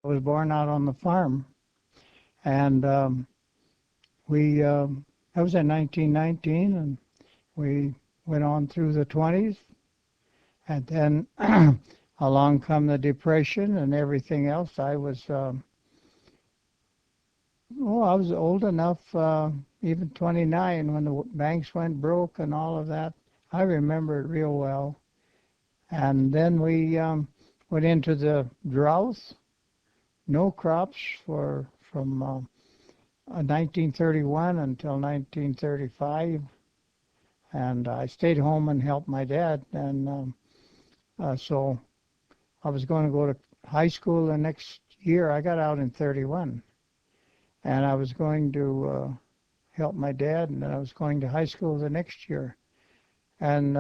I was born out on the farm, and that was in 1919, and we went on through the 20s, and then along come the Depression and everything else. I was old enough, even 29, when the banks went broke and all of that. I remember it real well. And then we went into the droughts, no crops from 1931 until 1935. And I stayed home and helped my dad. And so I was going to go to high school the next year. I got out in 31. And I was going to help my dad, and then I was going to high school the next year. And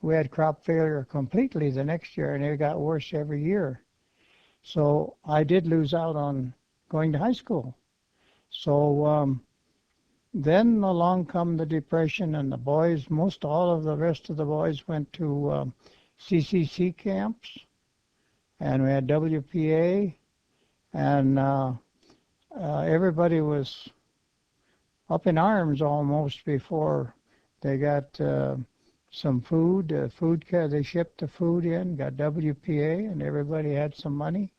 we had crop failure completely the next year, and it got worse every year. So I did lose out on going to high school. So then along come the Depression, and the boys, most all of the rest of the boys went to CCC camps, and we had WPA, and everybody was up in arms almost before they got some food. They shipped the food in, got WPA, and everybody had some money.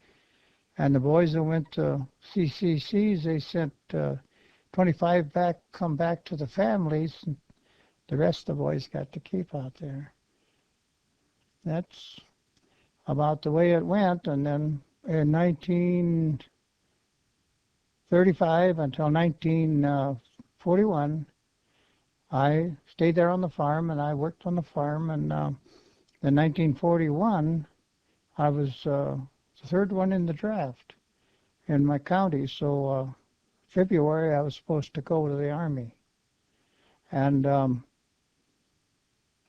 And the boys that went to CCCs, they sent 25 back, come back to the families, and the rest of the boys got to keep out there. That's about the way it went. And then in 1935 until 1941, I stayed there on the farm, and I worked on the farm. And in 1941, I was the third one in the draft in my county. So February, I was supposed to go to the Army. And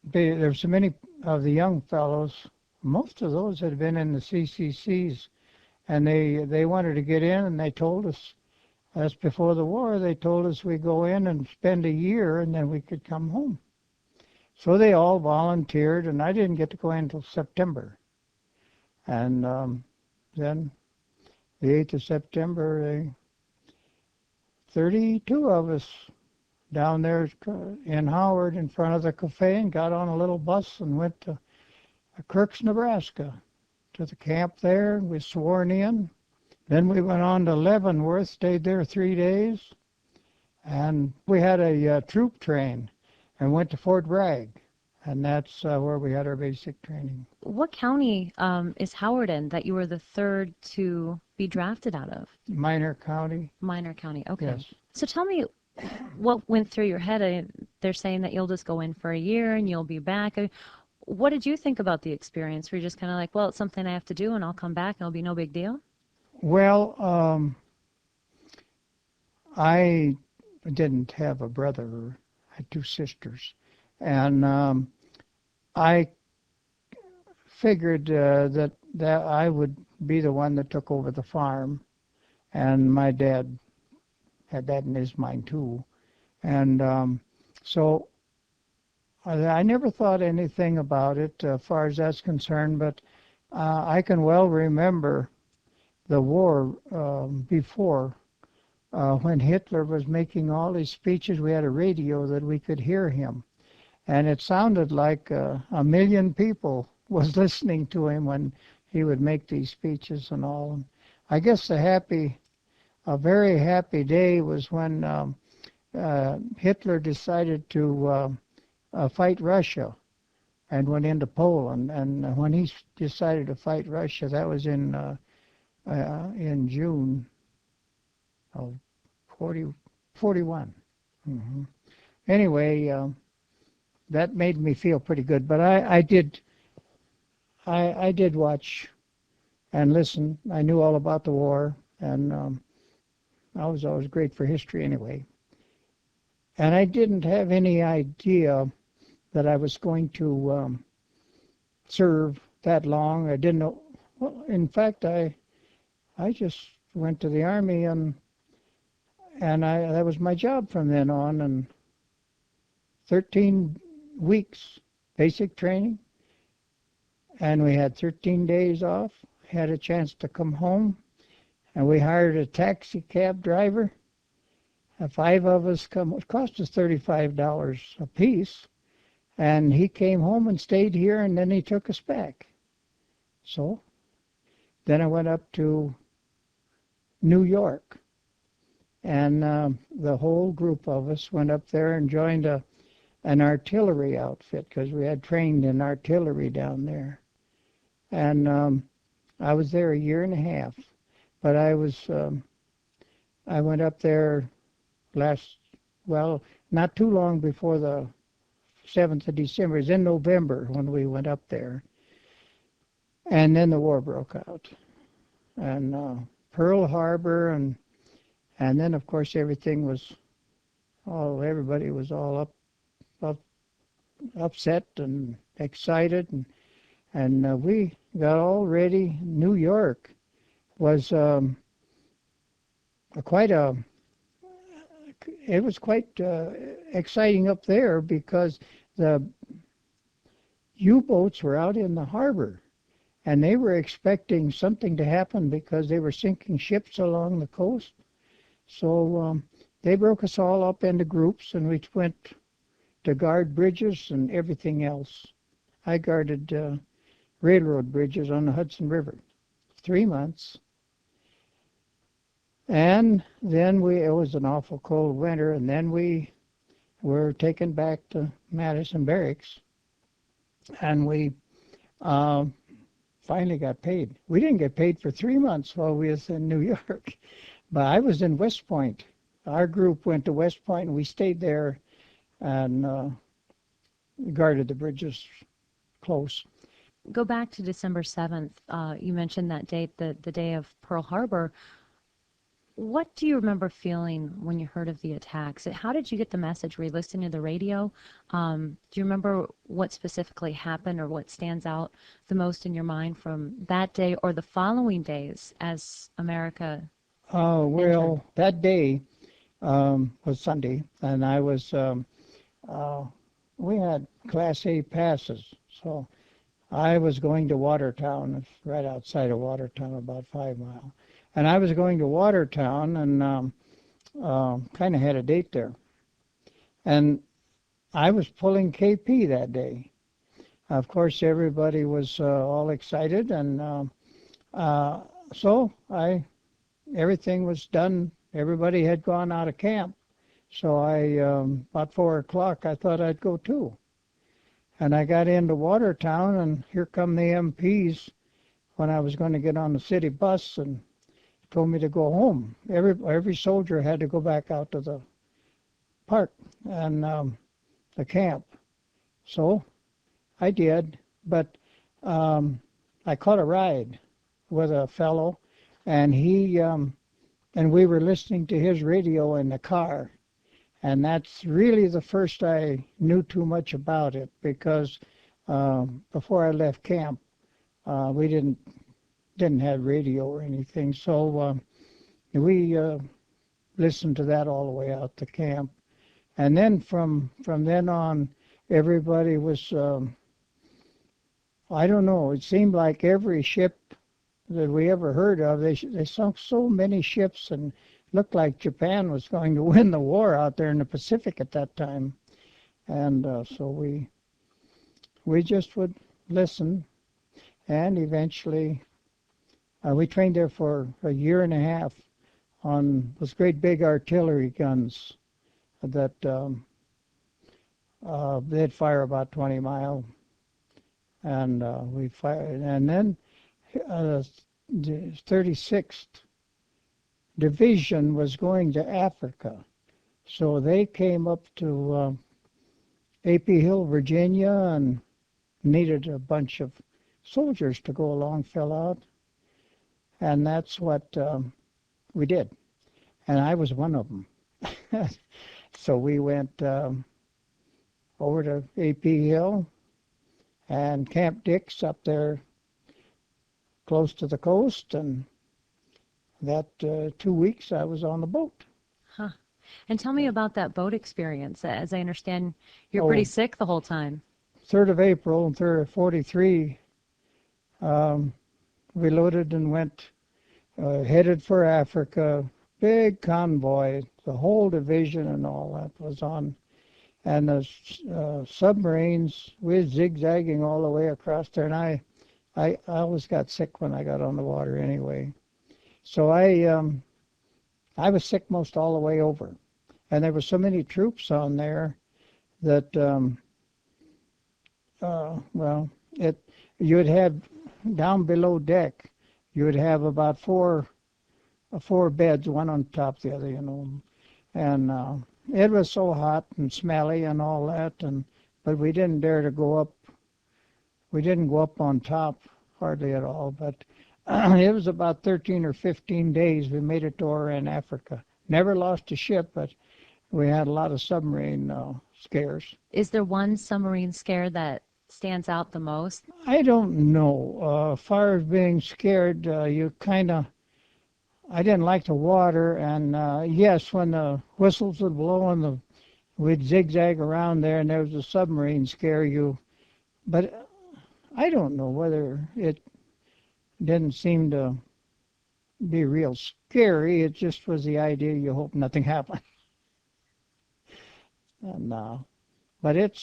there were so many of the young fellows, most of those had been in the CCCs, and they wanted to get in, and they told us, that's before the war, they told us we'd go in and spend a year and then we could come home. So they all volunteered, and I didn't get to go in until September. And then the 8th of September, 32 of us down there in Howard in front of the cafe, and got on a little bus and went to Kirks, Nebraska, to the camp there. We sworn in. Then we went on to Leavenworth, stayed there 3 days, and we had a troop train and went to Fort Bragg, and that's where we had our basic training. What county is Howard in that you were the third to be drafted out of? Minor County. Minor County, okay. Yes. So tell me what went through your head. They're saying that you'll just go in for a year and you'll be back. What did you think about the experience? Were you just kind of like, well, it's something I have to do and I'll come back and it'll be no big deal? Well, I didn't have a brother. I had 2 sisters. And I figured that I would be the one that took over the farm. And my dad had that in his mind too. And so I never thought anything about it as far as that's concerned, but I can well remember the war before, when Hitler was making all his speeches. We had a radio that we could hear him, and it sounded like 1 million people was listening to him when he would make these speeches and all. And I guess a very happy day was when Hitler decided to fight Russia and went into Poland. And when he decided to fight Russia, that was in June of 41. Mm-hmm. Anyway, that made me feel pretty good. But I did watch and listen. I knew all about the war, and I was always great for history anyway. And I didn't have any idea that I was going to serve that long. I didn't know. Well, in fact, I just went to the Army, and that was my job from then on. And 13 weeks basic training, and we had 13 days off. Had a chance to come home, and we hired a taxi cab driver. And 5 of us come. It cost us $35 a piece, and he came home and stayed here, and then he took us back. So then I went up to New York, and the whole group of us went up there and joined an artillery outfit because we had trained in artillery down there. And I was there a year and a half, but I went up there not too long before the 7th of December. It was in November when we went up there. And then the war broke out. And Pearl Harbor, and then, of course, everybody was all upset and excited. And we got all ready. New York was quite exciting up there because the U-boats were out in the harbor, and they were expecting something to happen because they were sinking ships along the coast. So they broke us all up into groups, and we went to guard bridges and everything else. I guarded railroad bridges on the Hudson River, 3 months. And then it was an awful cold winter, and then we were taken back to Madison Barracks, and we finally got paid. We didn't get paid for 3 months while we was in New York, but I was in West Point. Our group went to West Point, and we stayed there and guarded the bridges close. Go back to December 7th. You mentioned that date, the day of Pearl Harbor. What do you remember feeling when you heard of the attacks? How did you get the message? Were you listening to the radio? Do you remember what specifically happened or what stands out the most in your mind from that day or the following days as America entered? That day was Sunday, and we had Class A passes, so I was going to Watertown, right outside of Watertown, about 5 miles. And I was going to Watertown and kind of had a date there. And I was pulling KP that day. Of course, everybody was all excited, and so everything was done. Everybody had gone out of camp. So about 4 o'clock, I thought I'd go too. And I got into Watertown, and here come the MPs when I was going to get on the city bus and told me to go home. Every soldier had to go back out to the park and the camp. So I did, but I caught a ride with a fellow, and we were listening to his radio in the car. And that's really the first I knew too much about it, because before I left camp, we didn't have radio or anything. So we listened to that all the way out to camp. And then from then on, everybody was, I don't know, it seemed like every ship that we ever heard of, they sunk so many ships, and looked like Japan was going to win the war out there in the Pacific at that time. And so we just would listen, and eventually we trained there for a year and a half on those great big artillery guns that they'd fire about 20 mile, and we fired. And then the 36th Division was going to Africa, so they came up to AP Hill, Virginia, and needed a bunch of soldiers to go along, fill out, and that's what we did, and I was one of them. So we went over to AP Hill and Camp Dix up there close to the coast, and that 2 weeks I was on the boat. Huh. And tell me about that boat experience. As I understand, you're pretty sick the whole time. 3rd of April, 3rd of 43, we loaded and went headed for Africa. Big convoy, the whole division and all that was on. And the submarines, we were zigzagging all the way across there. And I always got sick when I got on the water anyway. So I was sick most all the way over. And there were so many troops on there that, well, you would have down below deck, you would have about four beds, one on top of the other, And it was so hot and smelly and all that, but we didn't dare to go up. We didn't go up on top hardly at all, but it was about 13 or 15 days we made it to Oran, Africa. Never lost a ship, but we had a lot of submarine scares. Is there one submarine scare that stands out the most? I don't know. As far as being scared, I didn't like the water, and yes, when the whistles would blow and we'd zigzag around there, and there was a submarine scare you. But I don't know whether it didn't seem to be real scary. It just was the idea you hope nothing happened. And but it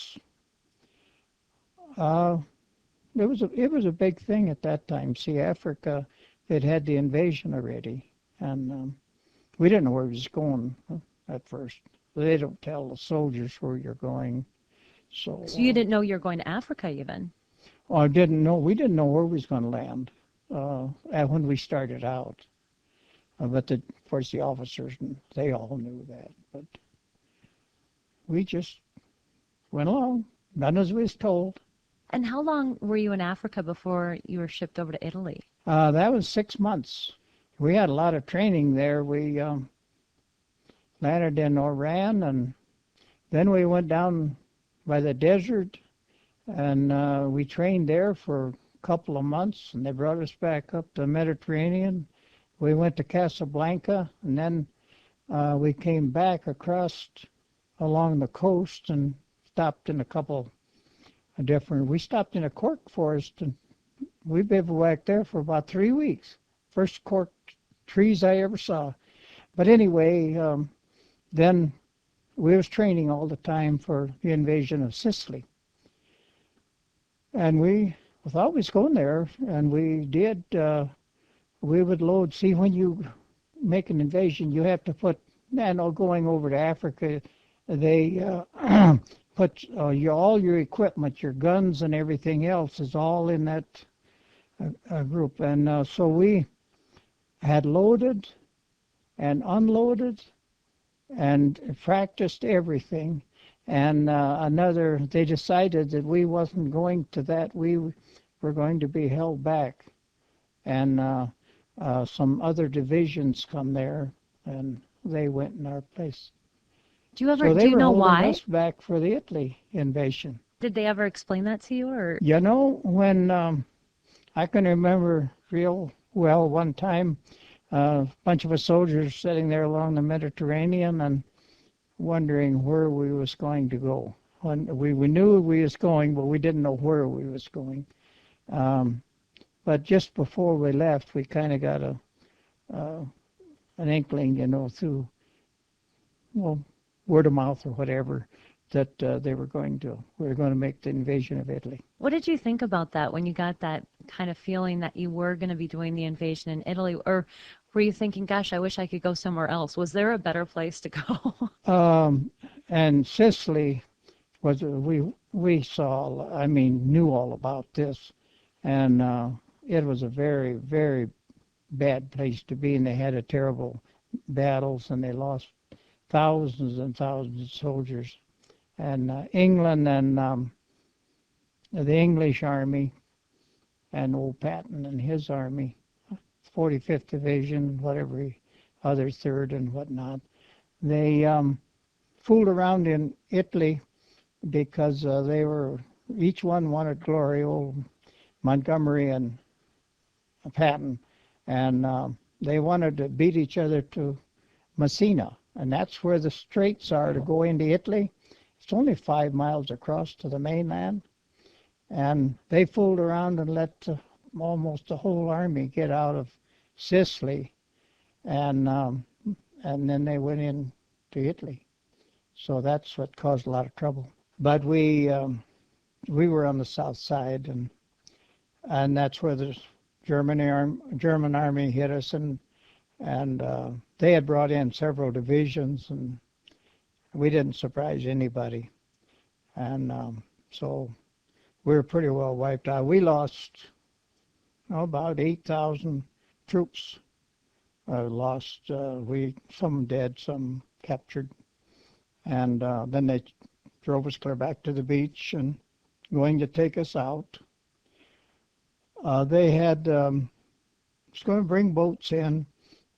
was a big thing at that time. See, Africa, it had the invasion already, and we didn't know where it was going at first. They don't tell the soldiers where you're going. So you didn't know you were going to Africa even? I didn't know. We didn't know where we was going to land when we started out. But of course, the officers, they all knew that. But we just went along, done as we was told. And how long were you in Africa before you were shipped over to Italy? That was 6 months. We had a lot of training there. We landed in Oran, and then we went down by the desert, and we trained there for a couple of months, and they brought us back up the Mediterranean. We went to Casablanca, and then we came back across along the coast and stopped in a couple of we stopped in a cork forest, and we bivouacked there for about 3 weeks. First cork trees I ever saw. But anyway, then we was training all the time for the invasion of Sicily. And we thought we was going there, and we did. We would load. See, when you make an invasion, you have to put, going over to Africa, they put all your equipment, your guns and everything else is all in that group. And so we had loaded and unloaded and practiced everything. And they decided that we wasn't going to that. We were going to be held back. And some other divisions come there, and they went in our place. Do you know why? They were holding us back for the Italy invasion. Did they ever explain that to you, or? When I can remember real well one time, a bunch of us soldiers sitting there along the Mediterranean and wondering where we was going to go. We knew we was going, but we didn't know where we was going. But just before we left, we kind of got an inkling, through, word of mouth or whatever, that we were going to make the invasion of Italy. What did you think about that when you got that kind of feeling that you were going to be doing the invasion in Italy? Or were you thinking, gosh, I wish I could go somewhere else? Was there a better place to go? And Sicily was, we saw, knew all about this. And it was a very, very bad place to be. And they had terrible battles, and they lost thousands and thousands of soldiers. And England and the English army and old Patton and his army, 45th Division, whatever, other 3rd and whatnot, they fooled around in Italy because each one wanted glory, old Montgomery and Patton, and they wanted to beat each other to Messina. And that's where the straits are to go into Italy. It's only 5 miles across to the mainland. And they fooled around and let almost the whole army get out of Sicily, and then they went in to Italy. So that's what caused a lot of trouble. But we were on the south side, and that's where the German army hit us, and they had brought in several divisions, and we didn't surprise anybody, and so we were pretty well wiped out. We lost about 8,000 troops. Lost, some dead, some captured, and then they drove us clear back to the beach and going to take us out. They had was going to bring boats in,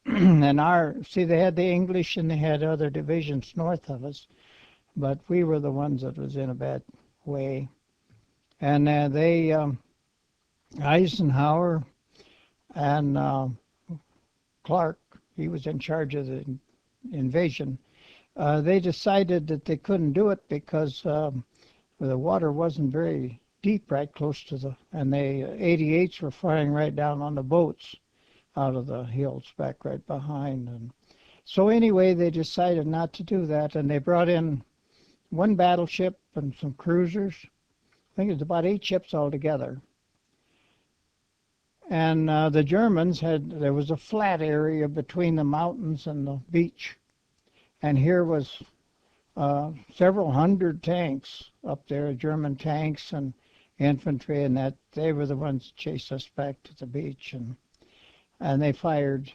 and they had the English and they had other divisions north of us, but we were the ones that was in a bad way. And Eisenhower and Clark, he was in charge of the invasion. They decided that they couldn't do it because the water wasn't very deep right close to and the 88s were firing right down on the boats out of the hills back right behind. And so anyway, they decided not to do that, and they brought in one battleship and some cruisers. I think it was about 8 ships altogether. And the Germans there was a flat area between the mountains and the beach. And here was several hundred tanks up there, German tanks and infantry, and that they were the ones that chased us back to the beach. And they fired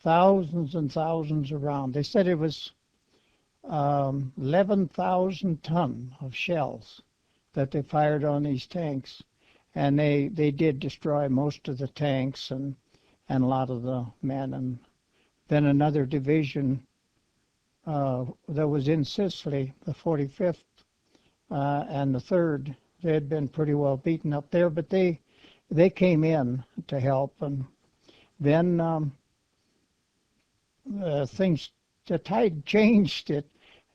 thousands and thousands around. They said it was 11,000 tons of shells that they fired on these tanks. And they did destroy most of the tanks and a lot of the men. And then another division that was in Sicily, the 45th and the 3rd, they had been pretty well beaten up there, but they came in to help. And then the tide changed it.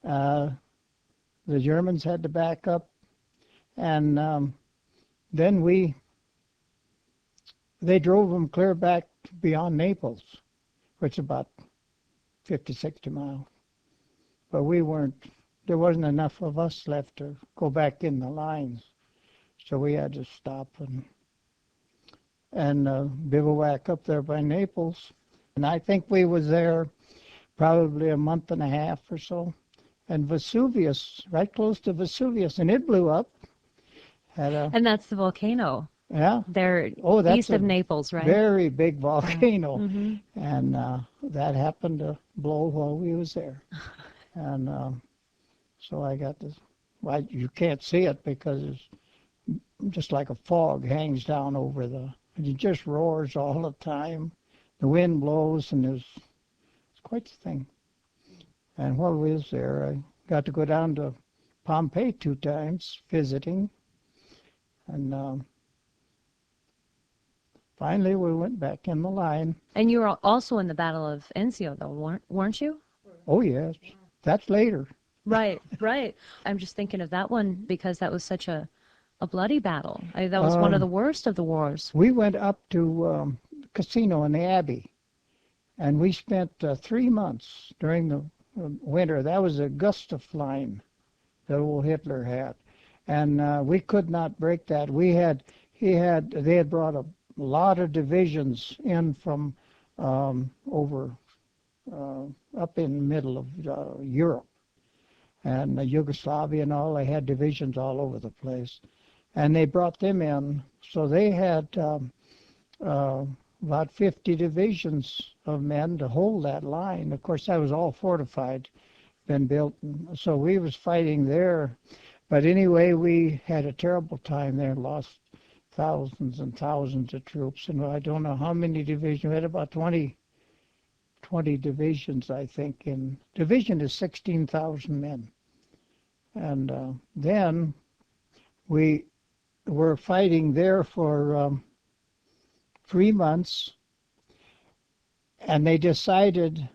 The Germans had to back up, and then they drove them clear back beyond Naples, which is about 50, 60 miles. But there wasn't enough of us left to go back in the lines. So we had to stop and bivouac up there by Naples. And I think we was there probably a month and a half or so. And Vesuvius, right close to Vesuvius, and it blew up. And that's the volcano. Yeah. They're that's east of Naples, right? Very big volcano. Mm-hmm. And that happened to blow while we was there. And so I got this. Well, you can't see it because it's just like a fog hangs down over and it just roars all the time. The wind blows, and it's quite the thing. And while we was there, I got to go down to Pompeii 2 times visiting. And finally, we went back in the line. And you were also in the Battle of Anzio, though, weren't you? Oh, yes. That's later. Right, right. I'm just thinking of that one because that was such a bloody battle. That was one of the worst of the wars. We went up to Casino in the Abbey, and we spent 3 months during the winter. That was a Gustaf line that old Hitler had, and we could not break that. They had brought a lot of divisions in from over up in the middle of Europe and Yugoslavia and all. They had divisions all over the place, and they brought them in. So they had about 50 divisions of men to hold that line. Of course, that was all fortified, been built. So we was fighting there. But anyway, we had a terrible time there, lost thousands and thousands of troops. And I don't know how many divisions. We had about 20 divisions, I think. And division is 16,000 men. And then we were fighting there for 3 months, and they decided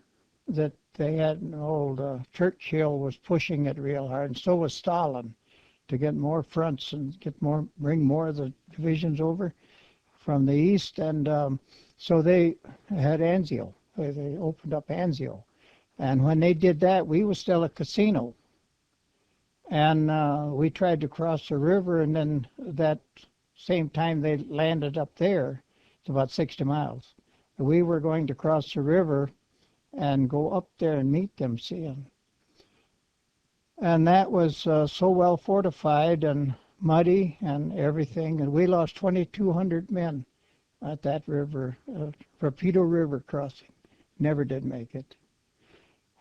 that they had an old Churchill was pushing it real hard, and so was Stalin, to get more fronts and bring more of the divisions over from the east. And So they had Anzio. They opened up Anzio. And when they did that, we was still a casino. And we tried to cross the river, and then that same time they landed up there. It's about 60 miles. We were going to cross the river and go up there and meet them, see. And that was so well fortified and muddy and everything. And we lost 2,200 men at that river, Rapido River crossing. Never did make it.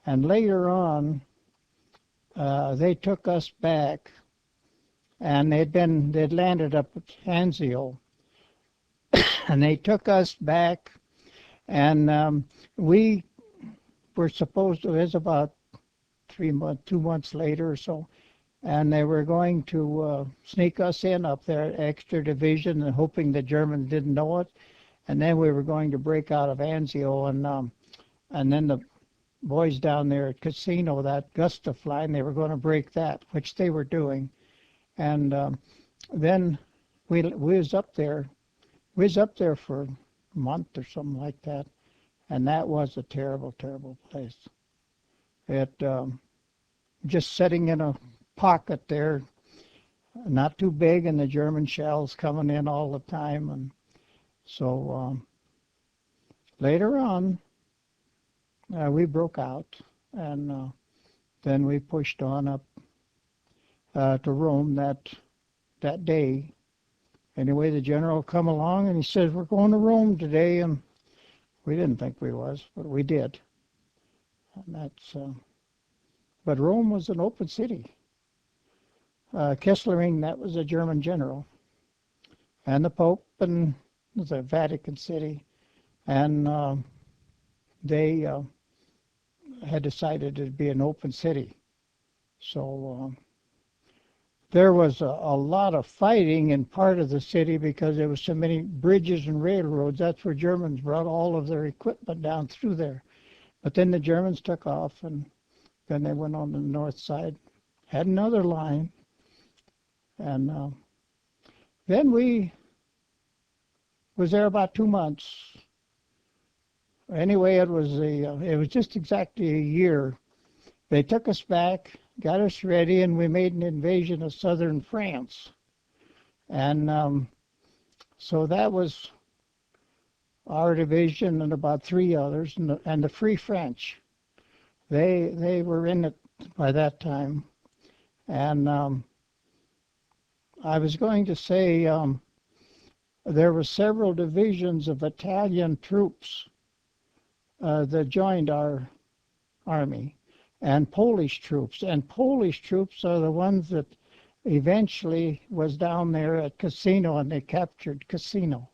And later on, they took us back, and they'd landed up at Anzio, and they took us back, and we were supposed to, it was about 2 months later or so, and they were going to sneak us in up there, extra division, and hoping the Germans didn't know it, and then we were going to break out of Anzio, and then the boys down there at Casino, that Gustaf line, they were going to break that, which they were doing. And then we was up there. We was up there for a month or something like that, and that was a terrible, terrible place. It just sitting in a pocket there, not too big, and the German shells coming in all the time. And so later on, we broke out, and then we pushed on up to Rome that day. Anyway, the general come along, and he says, "We're going to Rome today," and we didn't think we was, but we did. And that's, but Rome was an open city. Kesselring, that was a German general, and the Pope, and the Vatican City, and they had decided it'd be an open city. So there was a lot of fighting in part of the city because there was so many bridges and railroads. That's where Germans brought all of their equipment down through there. But then the Germans took off, and then they went on the north side, had another line, and then we was there about 2 months. Anyway, it was just exactly a year. They took us back, got us ready, and we made an invasion of southern France. And so that was our division and about 3 others, and the Free French. They were in it by that time. And I was going to say there were several divisions of Italian troops that joined our army, and Polish troops. And Polish troops are the ones that eventually was down there at Casino, and they captured Casino.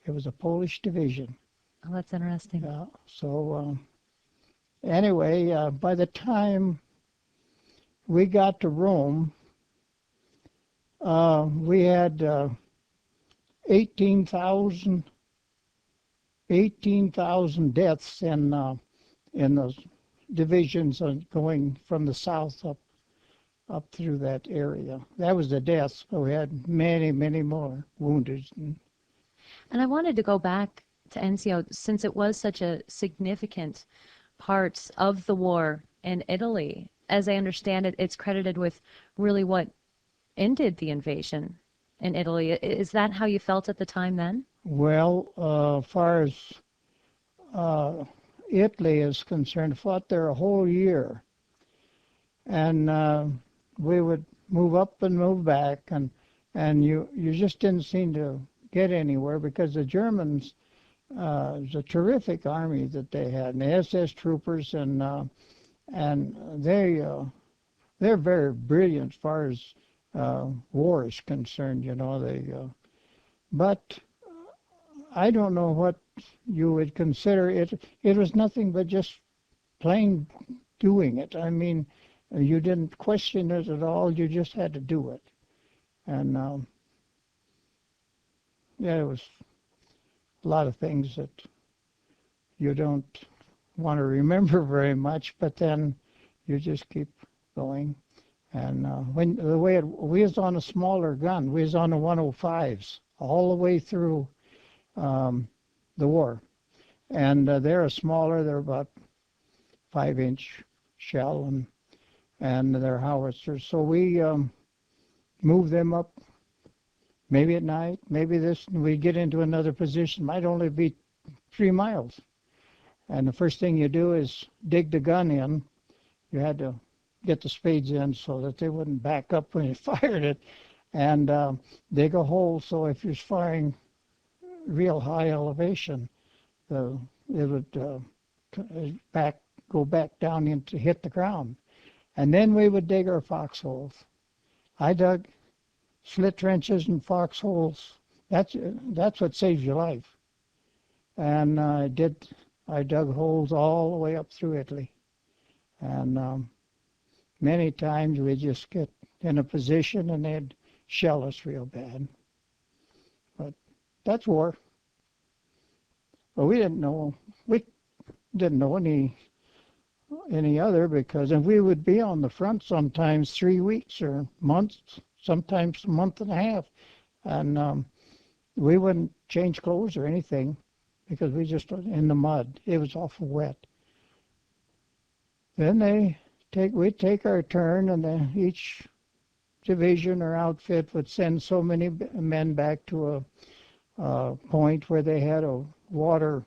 It was a Polish division. Oh, that's interesting. So anyway, by the time we got to Rome, we had 18,000 deaths in those divisions going from the south up through that area. That was the deaths, but we had many, many more wounded. And I wanted to go back to Anzio, since it was such a significant part of the war in Italy. As I understand it, it's credited with really what ended the invasion in Italy. Is that how you felt at the time then? Well, as far as Italy is concerned, fought there a whole year. And we would move up and move back, and you just didn't seem to get anywhere because the Germans, it was a terrific army that they had, and the SS troopers, and they're very brilliant as far as war is concerned, you know. But I don't know what you would consider it. It was nothing but just plain doing it. I mean, you didn't question it at all. You just had to do it. And yeah, it was a lot of things that you don't want to remember very much, but then you just keep going. And we was on a smaller gun. We was on the 105s all the way through the war. And they're smaller. They're about 5-inch shell, and they're howitzers. So we move them up, maybe at night, maybe this, and we get into another position. Might only be 3 miles. And the first thing you do is dig the gun in. You had to get the spades in so that they wouldn't back up when you fired it, and dig a hole so if you're firing real high elevation, it would go back down into hit the ground. And then we would dig our foxholes. I dug slit trenches and foxholes. That's what saves your life. And I dug holes all the way up through Italy. And many times we just get in a position and they'd shell us real bad. But that's war. But we didn't know any other, because if we would be on the front sometimes 3 weeks or months, sometimes a month and a half, and we wouldn't change clothes or anything because we just were in the mud. It was awful wet. Then we'd take our turn, and then each division or outfit would send so many men back to a point where they had a water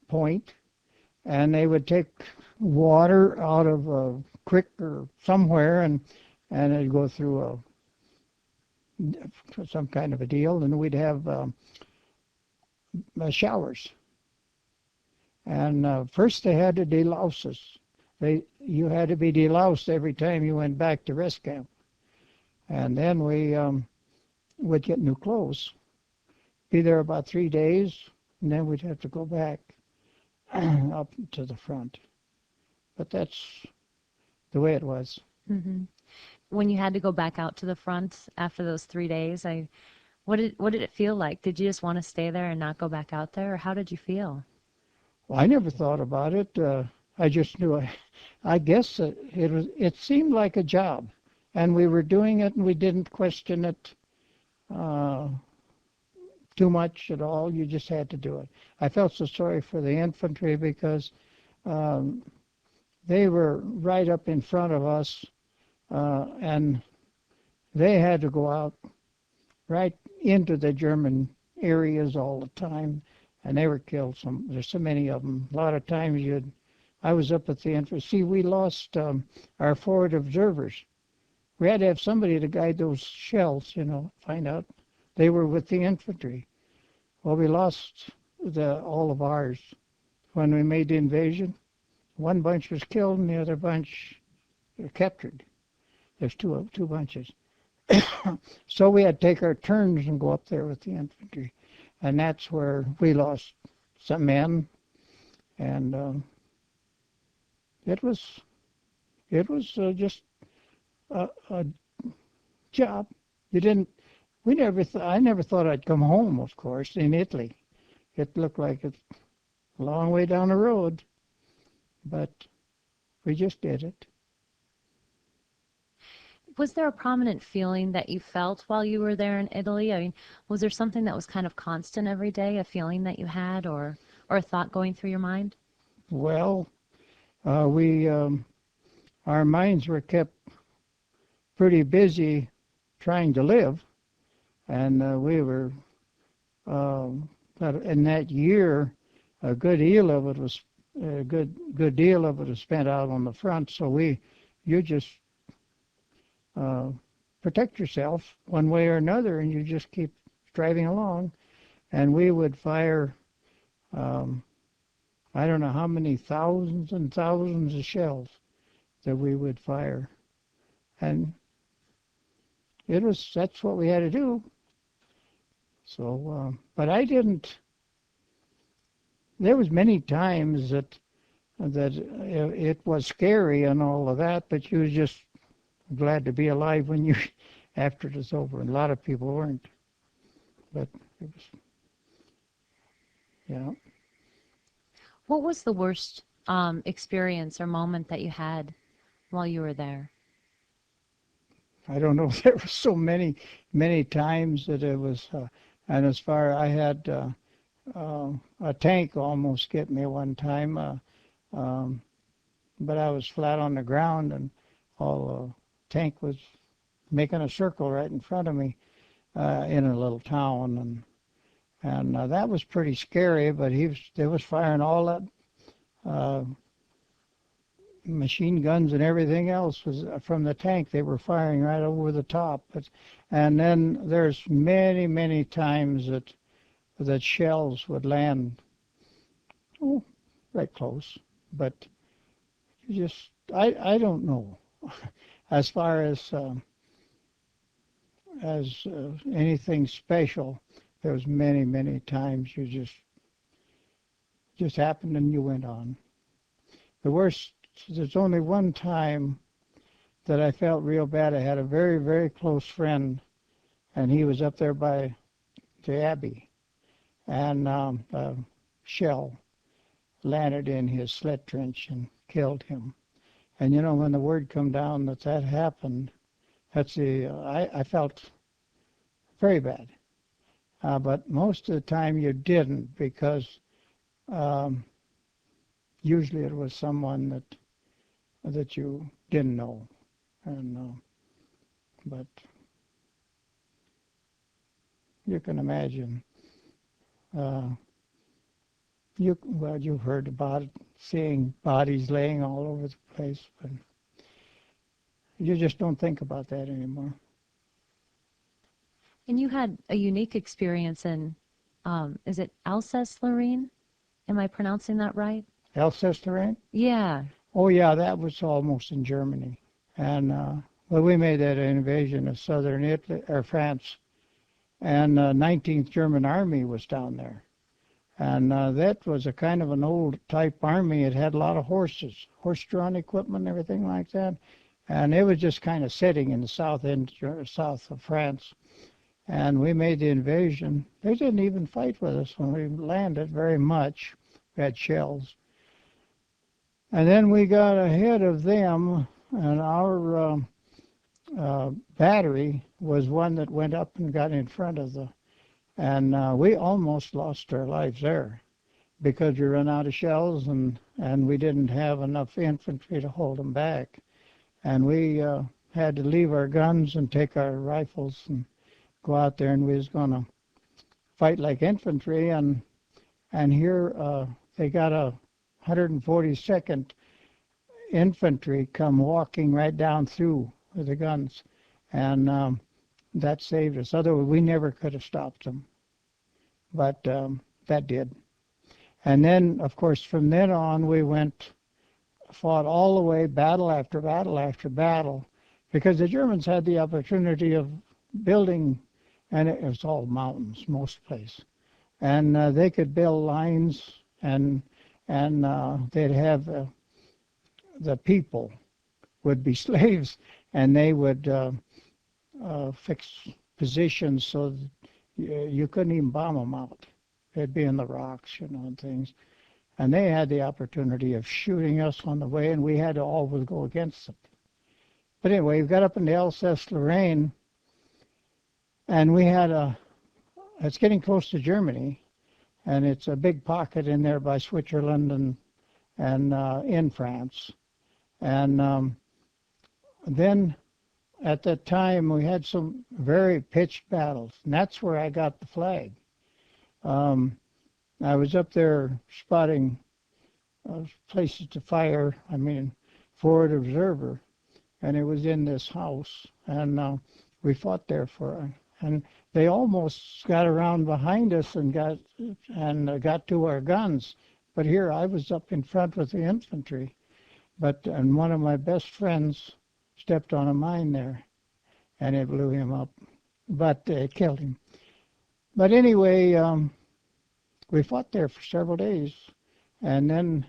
point, and they would take water out of a creek or somewhere, and it'd go through some kind of a deal, and we'd have showers. And first they had to delouse us. You had to be deloused every time you went back to rest camp. And then we would get new clothes, be there about 3 days, and then we'd have to go back up to the front. But that's the way it was. Mm-hmm. When you had to go back out to the front after those 3 days, what did it feel like? Did you just want to stay there and not go back out there, or how did you feel? Well, I never thought about it. I just knew. I guess it seemed like a job, and we were doing it, and we didn't question it too much at all. You just had to do it. I felt so sorry for the infantry because they were right up in front of us, and they had to go out right into the German areas all the time, and they were killed. There's so many of them. A lot of times I was up at the infantry. See, we lost our forward observers. We had to have somebody to guide those shells, find out. They were with the infantry. Well, we lost all of ours when we made the invasion. One bunch was killed and the other bunch were captured. There's two bunches. So we had to take our turns and go up there with the infantry. And that's where we lost some men. And it was just a job. I never thought I'd come home, of course, in Italy. It looked like it's a long way down the road, but we just did it. Was there a prominent feeling that you felt while you were there in Italy? I mean, was there something that was kind of constant every day, a feeling that you had, or a thought going through your mind? Well, our minds were kept pretty busy trying to live, and we were in that year. A good deal of it was spent out on the front. So you just protect yourself one way or another, and you just keep driving along. And we would fire, I don't know how many thousands and thousands of shells that we would fire. And that's what we had to do. So, but there was many times that it was scary and all of that, but you was just glad to be alive after it was over. And a lot of people weren't. But it was, yeah. What was the worst experience or moment that you had while you were there? I don't know. There were so many times that it was, and as far I had a tank almost hit me one time, um, but I was flat on the ground, and all tank was making a circle right in front of me in a little town, and that was pretty scary. But they was firing all that uh, machine guns and everything else was from the tank. They were firing right over the top. And then there's many times that shells would land right close. But you just, I don't know. As far as anything special, there was many times you just happened and you went on. The worst, there's only one time that I felt real bad. I had a very close friend, and he was up there by the Abbey, and a shell landed in his sled trench and killed him. And you know, when the word come down that happened, I felt very bad. But most of the time you didn't, because usually it was someone that you didn't know, and but you can imagine. You've heard about it, seeing bodies laying all over the place, but you just don't think about that anymore. And you had a unique experience in, is it Alsace-Lorraine? Am I pronouncing that right? Alsace-Lorraine? Yeah. Oh yeah, that was almost in Germany, and well, we made that invasion of southern Italy or France, and 19th German Army was down there. And that was a kind of an old type army. It had a lot of horses, horse-drawn equipment, everything like that. And it was just kind of sitting in the south of France. And we made the invasion. They didn't even fight with us when we landed very much. We had shells. And then we got ahead of them, and our battery was one that went up and got in front of and we almost lost our lives there, because we ran out of shells, and we didn't have enough infantry to hold them back. And we had to leave our guns and take our rifles and go out there, and we was going to fight like infantry. And here they got a 142nd Infantry come walking right down through with the guns, and that saved us. Otherwise, we never could have stopped them. But that did. And then, of course, from then on, we fought all the way, battle after battle after battle, because the Germans had the opportunity of building, and it was all mountains, most places. And they could build lines, and they'd have the people would be slaves, and they would fix positions so that you couldn't even bomb them out. They'd be in the rocks, and things. And they had the opportunity of shooting us on the way, and we had to always go against them. But anyway, we got up into Alsace-Lorraine, and it's getting close to Germany, and it's a big pocket in there by Switzerland and in France. And then at that time, we had some very pitched battles, and that's where I got the flag. I was up there spotting places to fire, forward observer, and it was in this house, and we fought there and they almost got around behind us and got to our guns. But here I was up in front with the infantry, and one of my best friends stepped on a mine there, and it blew him up, but it killed him. But anyway, we fought there for several days, and then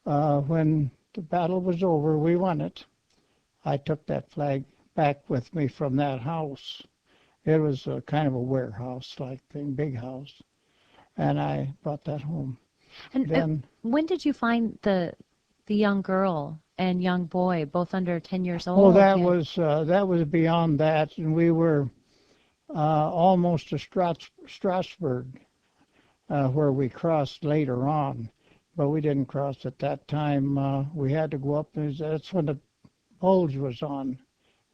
when the battle was over, we won it. I took that flag back with me from that house. It was a kind of a warehouse-like thing, big house, and I brought that home. And then, when did you find the young girl and young boy, both under 10 years old? oh, that was beyond that, and we were almost to Strasbourg. where we crossed later on, but we didn't cross at that time. We had to go up. That's when the bulge was on.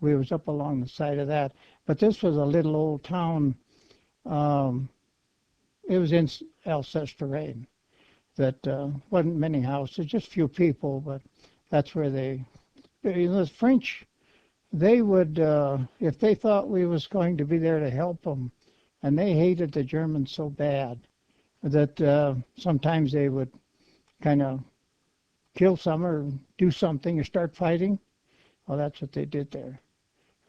We was up along the side of that. But this was a little old town. Um, it was in Alceste-Lorraine. That wasn't many houses, just few people, but that's where the French, they would, if they thought we was going to be there to help them, and they hated the Germans so bad that sometimes they would kind of kill some or do something or start fighting. Well, that's what they did there.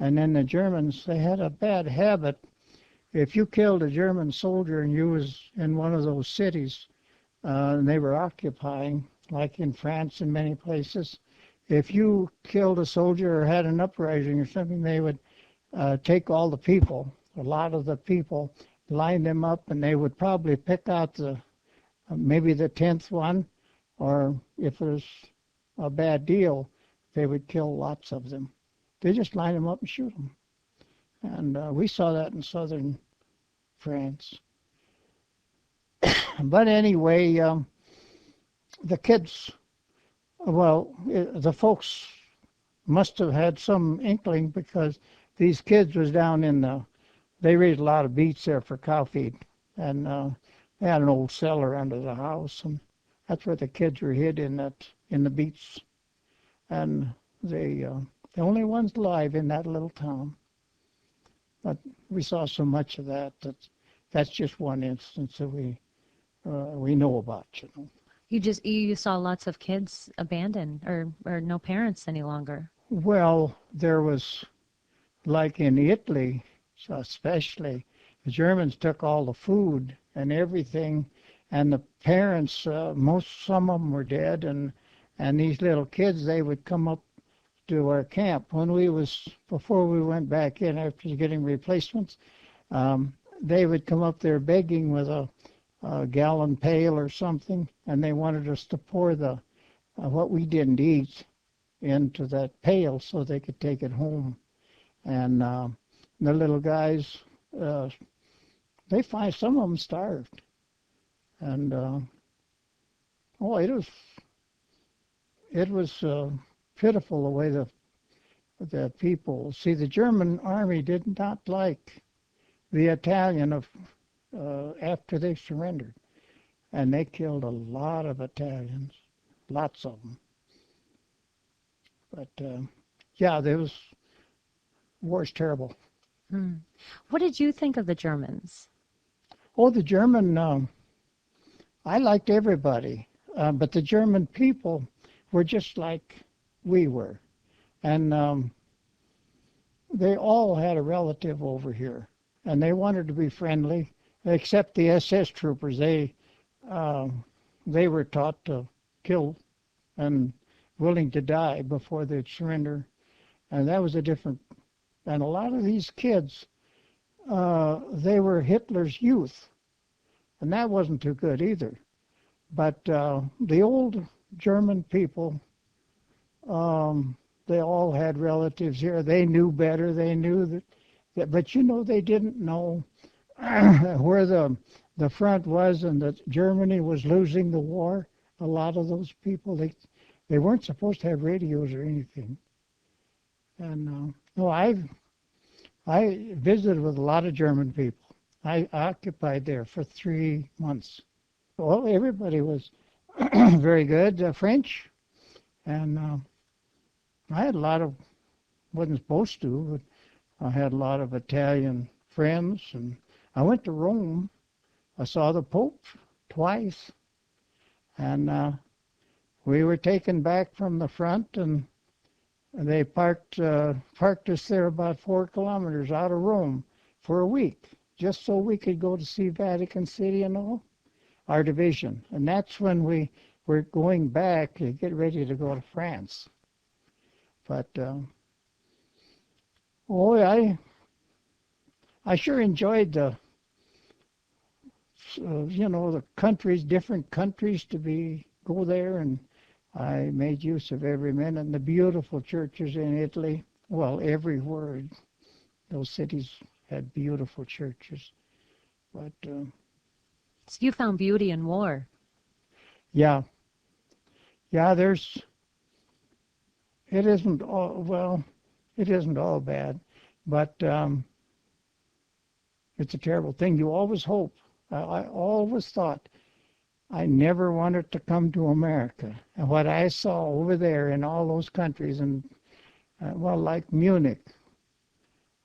And then the Germans, they had a bad habit. If you killed a German soldier and you was in one of those cities, and they were occupying, like in France and many places, if you killed a soldier or had an uprising or something, they would take all the people, a lot of the people, line them up, and they would probably pick out maybe the 10th one, or if it was a bad deal, they would kill lots of them. They just line them up and shoot them. And we saw that in southern France. But anyway, the kids, well, the folks must have had some inkling because these kids was down they raised a lot of beets there for cow feed. And they had an old cellar under the house, and that's where the kids were hid in the beets. And the only ones alive in that little town. But we saw so much of that's just one instance that we know about, you know. You saw lots of kids abandoned or no parents any longer. Well, there was, like in Italy, especially, the Germans took all the food and everything, and the parents, some of them were dead, and these little kids, they would come up to our camp before we went back in after getting replacements. They would come up there begging with a gallon pail or something, and they wanted us to pour what we didn't eat into that pail so they could take it home. And the little guys, some of them starved. And it was pitiful the way the people. See, the German army did not like the Italian after they surrendered, and they killed a lot of Italians, lots of them. But yeah, war's terrible. Hmm. What did you think of the Germans? Oh, the German, I liked everybody, but the German people were just like we were, and they all had a relative over here, and they wanted to be friendly. Except the SS troopers, they were taught to kill and willing to die before they'd surrender, and that was a different. And a lot of these kids, they were Hitler's youth, and that wasn't too good either. But the old German people, they all had relatives here. They knew better. They knew that, but you know, they didn't know where the front was and that Germany was losing the war. A lot of those people, they weren't supposed to have radios or anything. And no, I visited with a lot of German people. I occupied there for 3 months. Well, everybody was very good. French, and I had wasn't supposed to, but I had a lot of Italian friends, and I went to Rome. I saw the Pope twice, and we were taken back from the front, and they parked us there about 4 kilometers out of Rome for a week, just so we could go to see Vatican City and all, our division. And that's when we were going back to get ready to go to France. But I sure enjoyed the different countries go there, and I made use of every minute. And the beautiful churches in Italy, well, everywhere, those cities had beautiful churches. But So you found beauty in war. Yeah, yeah. It isn't all well. It isn't all bad, but it's a terrible thing. You always hope. I always thought I never wanted to come to America. And what I saw over there in all those countries, and well, like Munich,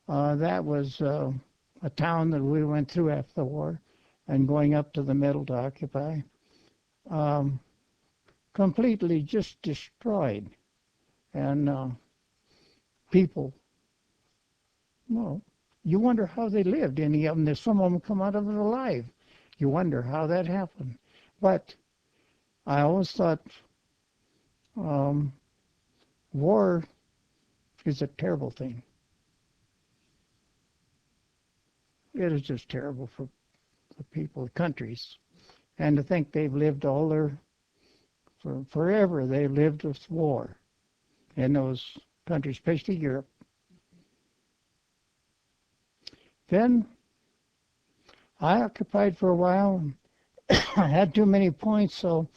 that was a town that we went through after the war, and going up to the middle to occupy, um, completely just destroyed. And people, well, you wonder how they lived. Any of them, there's some of them come out of it alive. You wonder how that happened. But I always thought um, war is a terrible thing. It is just terrible for the people, the countries. And to think they've lived forever, they've lived with war in those countries, especially Europe. Then I occupied for a while. I had too many points, so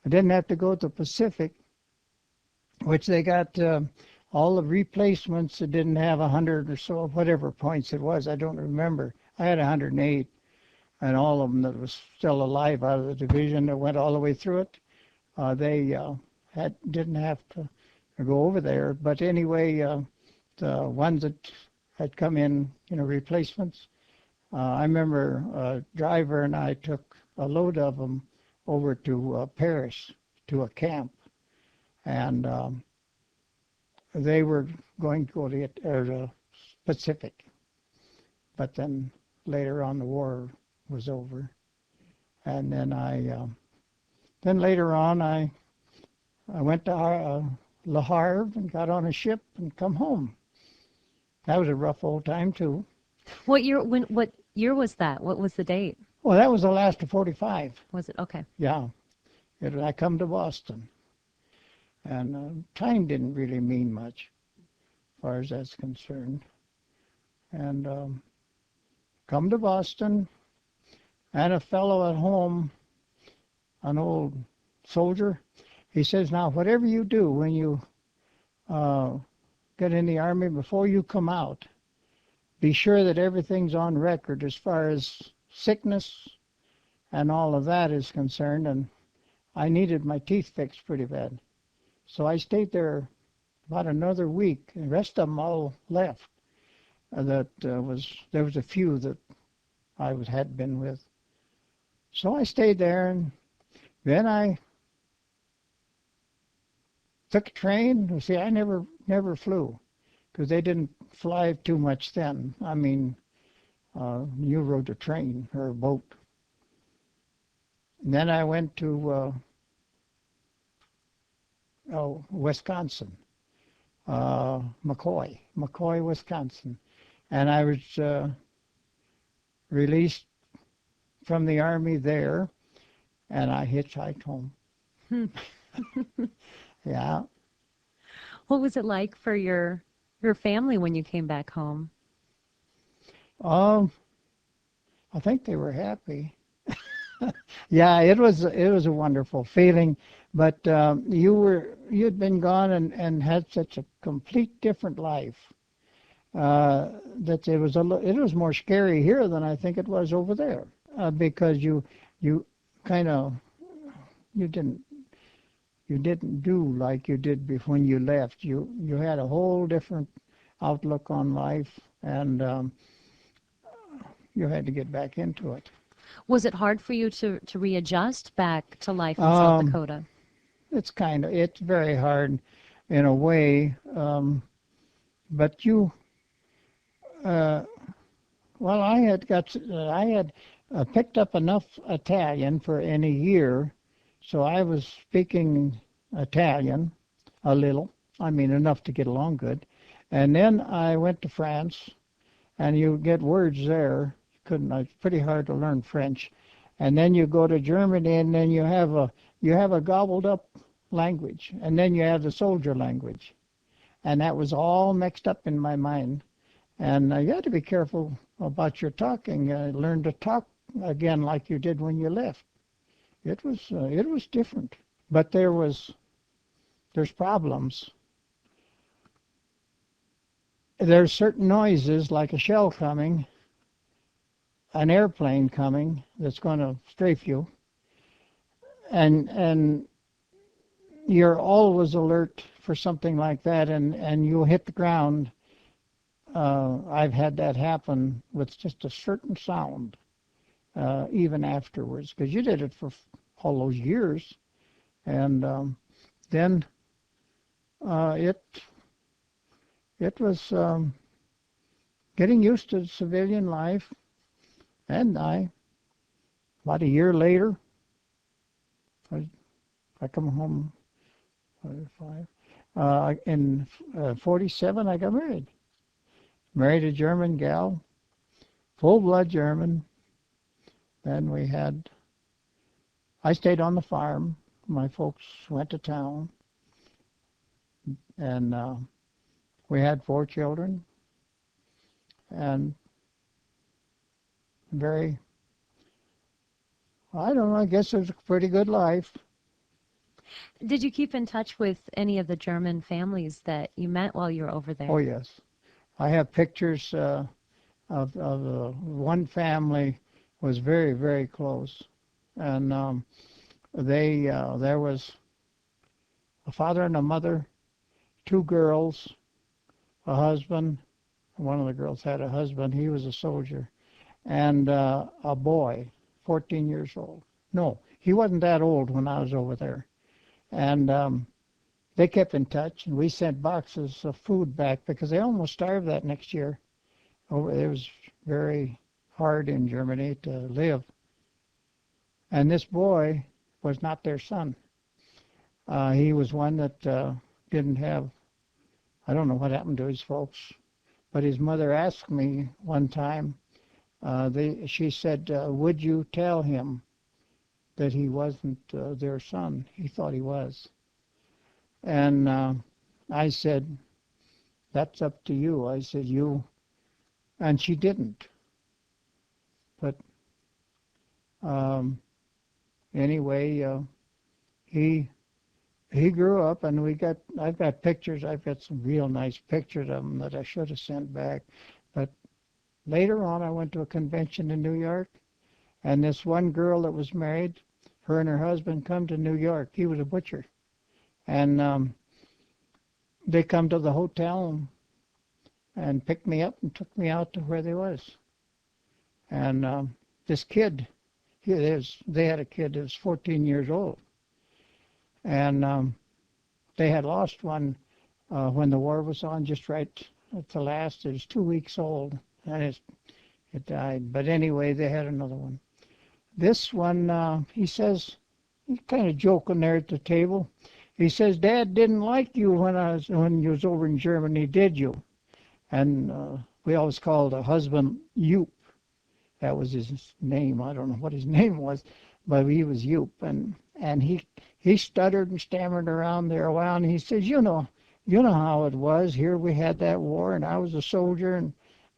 I didn't have to go to the Pacific, which they got all the replacements that didn't have 100 or so, whatever points it was. I don't remember. I had 108, and all of them that was still alive out of the division that went all the way through it, they didn't have to go over there. But anyway, the ones that had come in, replacements, I remember a driver and I took a load of them over to Paris to a camp, and they were going to go to the Pacific, but then later on the war was over, and then then later on I went to Le Havre and got on a ship and come home. That was a rough old time too. What year was that? What was the date? Well, that was the last of 45. Was it? Okay. Yeah, I come to Boston, and time didn't really mean much, as far as that's concerned. And come to Boston, and a fellow at home, an old soldier, he says, now whatever you do when you get in the Army, before you come out, be sure that everything's on record as far as sickness and all of that is concerned. And I needed my teeth fixed pretty bad. So I stayed there about another week. The rest of them all left. There was a few that I had been with. So I stayed there, and then I took a train. See, I never flew, because they didn't fly too much then. I mean, you rode a train or a boat. And then I went to Wisconsin, McCoy, Wisconsin. And I was released from the Army there, and I hitchhiked home. Yeah. What was it like for your family when you came back home? I think they were happy. Yeah, it was a wonderful feeling, but you'd been gone and had such a complete different life that it was more scary here than I think it was over there, because you kind of you didn't do like you did when you left. You had a whole different outlook on life, and you had to get back into it. Was it hard for you to readjust back to life in South Dakota? It's very hard in a way, but well, I had picked up enough Italian for in a year, so I was speaking Italian a little. I mean, enough to get along good. And then I went to France, and you get words there. It's pretty hard to learn French. And then you go to Germany, and then you have a gobbled up language, and then you have the soldier language, and that was all mixed up in my mind. And you had to be careful about your talking. Learn to talk again like you did when you left. It was different, but there's problems. There's certain noises like a shell coming, an airplane coming that's going to strafe you, and you're always alert for something like that, and you'll hit the ground. I've had that happen with just a certain sound, even afterwards, because you did it for all those years, and then it was getting used to civilian life, and about a year later, I come home, 45, in 47, I got married. Married a German gal, full-blood German. Then I stayed on the farm. My folks went to town, and we had 4 children, and I don't know, I guess it was a pretty good life. Did you keep in touch with any of the German families that you met while you were over there? Oh, yes. I have pictures of one family was very, very close. And there was a father and a mother, 2 girls, a husband. One of the girls had a husband. He was a soldier. And a boy, 14 years old. No, he wasn't that old when I was over there. And they kept in touch, and we sent boxes of food back because they almost starved that next year. It was very hard in Germany to live. And this boy was not their son. He was one that didn't have, I don't know what happened to his folks, but his mother asked me one time, she said, would you tell him that he wasn't their son? He thought he was. And I said, that's up to you. I said, and she didn't. But anyway, he grew up, and I've got pictures. I've got some real nice pictures of him that I should have sent back. But later on, I went to a convention in New York, and this one girl that was married, her and her husband come to New York. He was a butcher. And they come to the hotel and picked me up and took me out to where they was. And this kid, they had a kid that was 14 years old. And they had lost one when the war was on, just right at the last. It was 2 weeks old, and it died. But anyway, they had another one. This one, he says, he's kind of joking there at the table. He says, Dad didn't like you when you was over in Germany, did you? And we always called a husband Joop. That was his name. I don't know what his name was, but he was Joop. And he stuttered and stammered around there a while, and he says, you know how it was. Here we had that war, and I was a soldier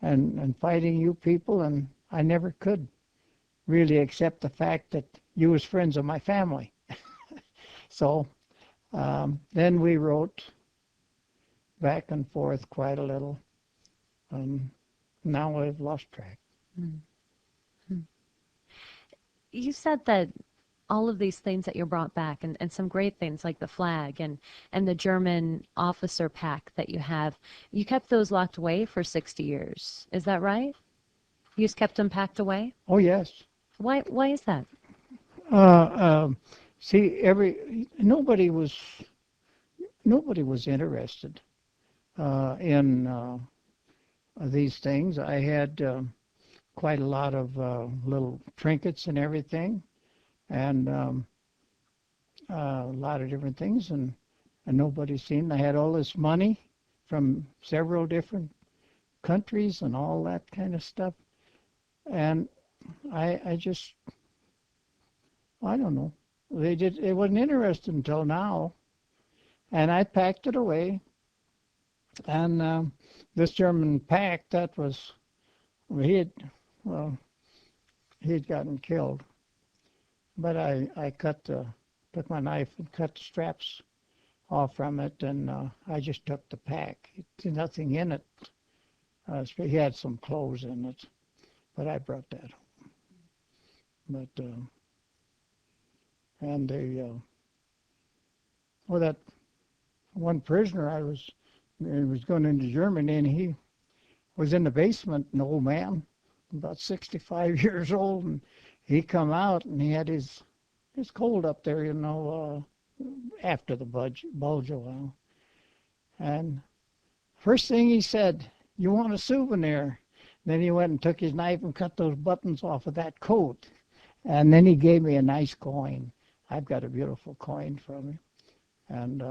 and fighting you people, and I never could really accept the fact that you was friends of my family. So then we wrote back and forth quite a little. Now I've lost track. Mm-hmm. You said that all of these things that you brought back, and some great things like the flag and the German officer pack that you have, you kept those locked away for 60 years. Is that right? You just kept them packed away? Oh, yes. Why is that? See, nobody was interested in these things. I had quite a lot of little trinkets and everything, and a lot of different things, and nobody seen. I had all this money from several different countries and all that kind of stuff, and I just, I don't know. It wasn't interested until now, and I packed it away. And this German pack, that was, he'd gotten killed. But I took my knife and cut the straps off from it, and I just took the pack. There's nothing in it. He had some clothes in it, but I brought that home. But and well, that one prisoner he was going into Germany, and he was in the basement, an old man, about 65 years old, and he come out and he had his cold up there, after the bulge a while. And first thing he said, "You want a souvenir?" Then he went and took his knife and cut those buttons off of that coat. And then he gave me a nice coin. I've got a beautiful coin from him. And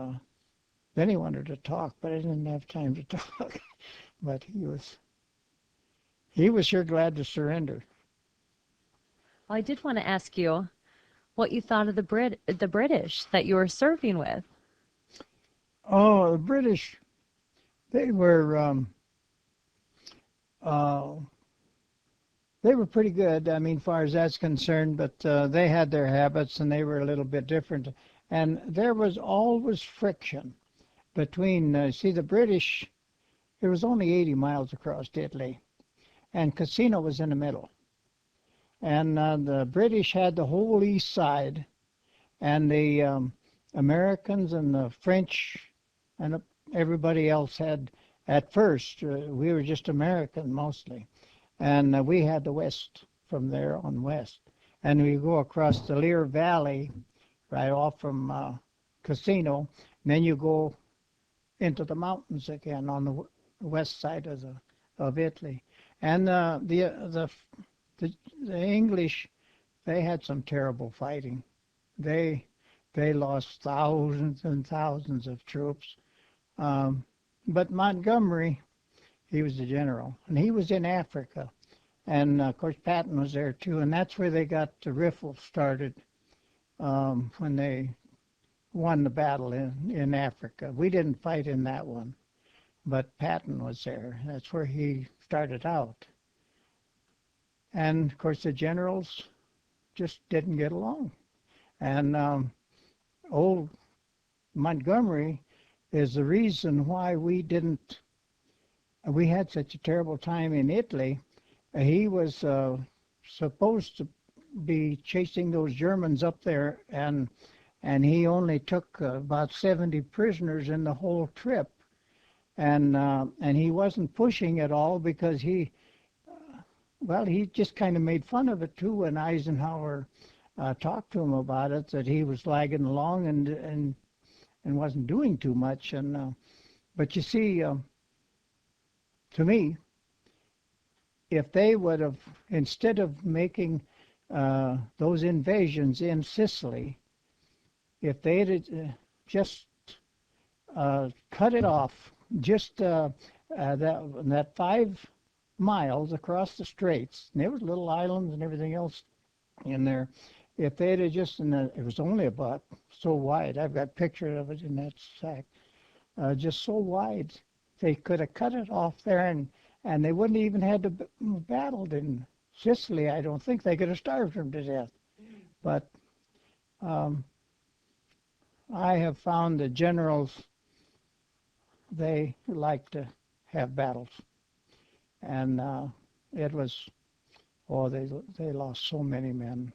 then he wanted to talk, but I didn't have time to talk. But he was sure glad to surrender. Well, I did want to ask you what you thought of the British that you were serving with. Oh, the British, they were they were pretty good. I mean, far as that's concerned, but they had their habits and they were a little bit different. And there was always friction between, see, the British, it was only 80 miles across Italy, and Cassino was in the middle. And the British had the whole east side, and the Americans and the French and everybody else had, at first, we were just American mostly. And we had the west from there on west. And we go across the Lear Valley, right off from Cassino. And then you go into the mountains again on the west side of Italy. And the English, they had some terrible fighting. They lost thousands and thousands of troops. But Montgomery, he was the general, and he was in Africa. And of course, Patton was there too, and that's where they got the riffle started when they won the battle in Africa. We didn't fight in that one, but Patton was there. That's where he started out. And of course, the generals just didn't get along. And old Montgomery is the reason why we had such a terrible time in Italy. He was supposed to be chasing those Germans up there, and he only took about 70 prisoners in the whole trip. And he wasn't pushing at all because he just kind of made fun of it too when Eisenhower talked to him about it, that he was lagging along and wasn't doing too much. But you see, to me, if they would have, instead of making those invasions in Sicily, if they had just cut it off, just that 5 miles across the straits, and there was little islands and everything else in there. If they'd have just, it was only about so wide. I've got pictures of it in that sack. Just so wide, they could have cut it off there, and they wouldn't even had to battled in Sicily. I don't think they could have starved them to death. But I have found the generals, they like to have battles, and it was, they lost so many men.